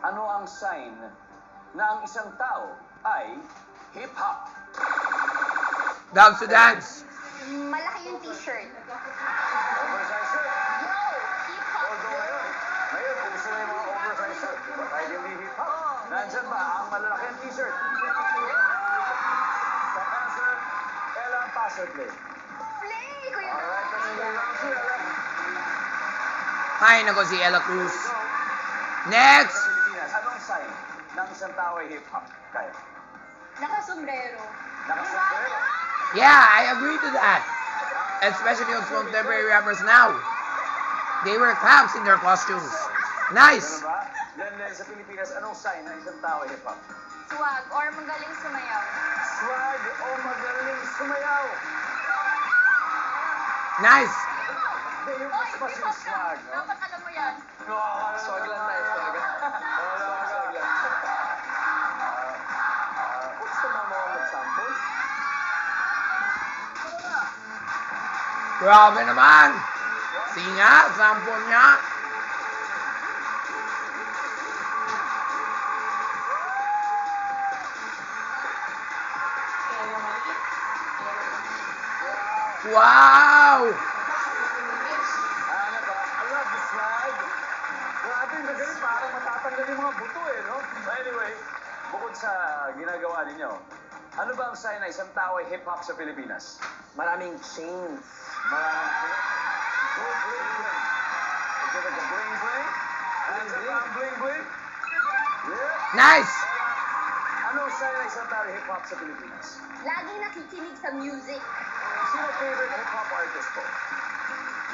Ano ang sign na ang isang tao ay hip-hop? Dogs to dance. Malaki yung t-shirt. Oversized shirt. Yo! Hip-hop. Although ngayon, kung gusto na yung mga oversized shirt, kahit hindi hip-hop, nandyan ba ang malalaki ang t-shirt? Top answer, Ella Passerplay. Play, Kuya Alright, let's go round two, Ella. Ay, nako si Ella Cruz. Next! Sa Pilipinas, anong sign ng isang tao ay hip-hop? Kaya? Naka-sombrero. Nakasombrero. Yeah, I agree to that. Especially on contemporary rappers now. They wear clowns in their costumes. Nice! Ganun ba? Then, sa Pilipinas, anong sign ng isang tao ay hip-hop? Swag or magaling sumayaw. Swag o magaling sumayaw? Nice! Hindi, yung mas mas yung swag, no? Dapat alam mo yan. Swag lang tayo, swag. Swag lang. Gusto mo mo mag-sample? Grabe naman! Singa, sample niya. Wow! Ano ba? I love the swag. Grabe, magaling. Parang matatanggal yung mga buto eh, no? So anyway, bukod sa ginagawa ninyo, ano ba ang sign na isang tao ay hip-hop sa Pilipinas? Maraming chains. Maraming go bling bling. Is it like a bling bling? Hands up ang bling bling? Yeah. Nice! Ano ang sign na isang tao ay hip-hop sa Pilipinas? Laging nakikinig sa music. Sino favorite hip-hop artist ko?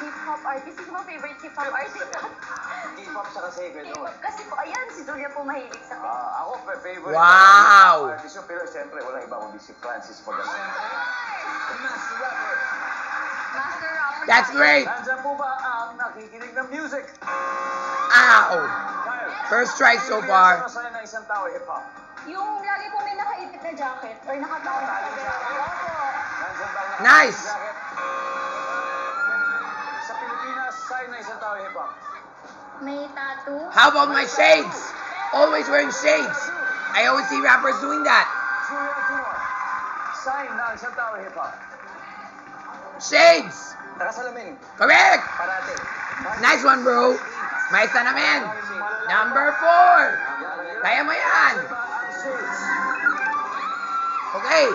Hip-hop artist. Sino mo favorite hip-hop artist? K-pop siya kasi, Kuya Noel. K-pop. Kasi po, ayan, si Julia po mahilig sa K-pop. Ako, favorite Wow! hip-hop artist yun. Pero siyempre, walang iba kundi si Francis Pagano. Master rapper. Master rapper. That's great! Nandiyan po ba ang nakikinig ng music? Ow! Kyle, First strike so Pilipinas, far. ano sign na isang tao ay hip-hop? Yung lagi po may nakaipit na jacket or nakatawag sa Nakataling jacket? Opo. Nandiyan ba ang Nice! jacket? Sa Pilipinas, sign na isang tao ay hip-hop. May tattoo. How about my shades? Always wearing shades. I always see rappers doing that. Julia Tumor, sign na isang tao ay hip-hop. Shades! Nakasalamin. Correct! Parate. Nice one, bro. May isa naman. Number 4. Kaya mo yan. Ano ba ang shades? Okay.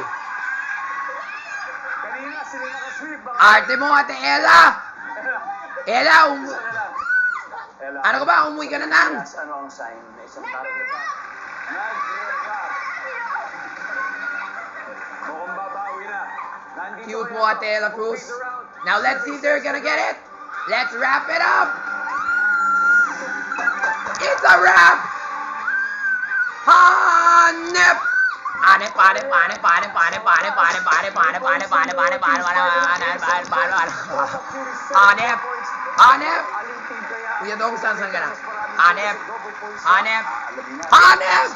Kanina, sila nakasweep. Arte mo, Ate Ella. Ella, Ella, ano ka ba? Umuwi ka na nang. ano ang sign na isang tao ay hip-hop? Nag-rap. Mukhang babawi na. Nandito Cute kaya mo, Ate Ella who Cruz. plays around? Now let's see if they're gonna get it. Let's wrap it up. It's a wrap. Hanep. Hanep, hanep, hanep, hanep, hanep, hanep, hanep, hanep, hanep, hanep, hanep, hanep, hanep, hanep, hanep, hanep. Kuya Dong, saan ka na? Hanep. Hanep. Hanep.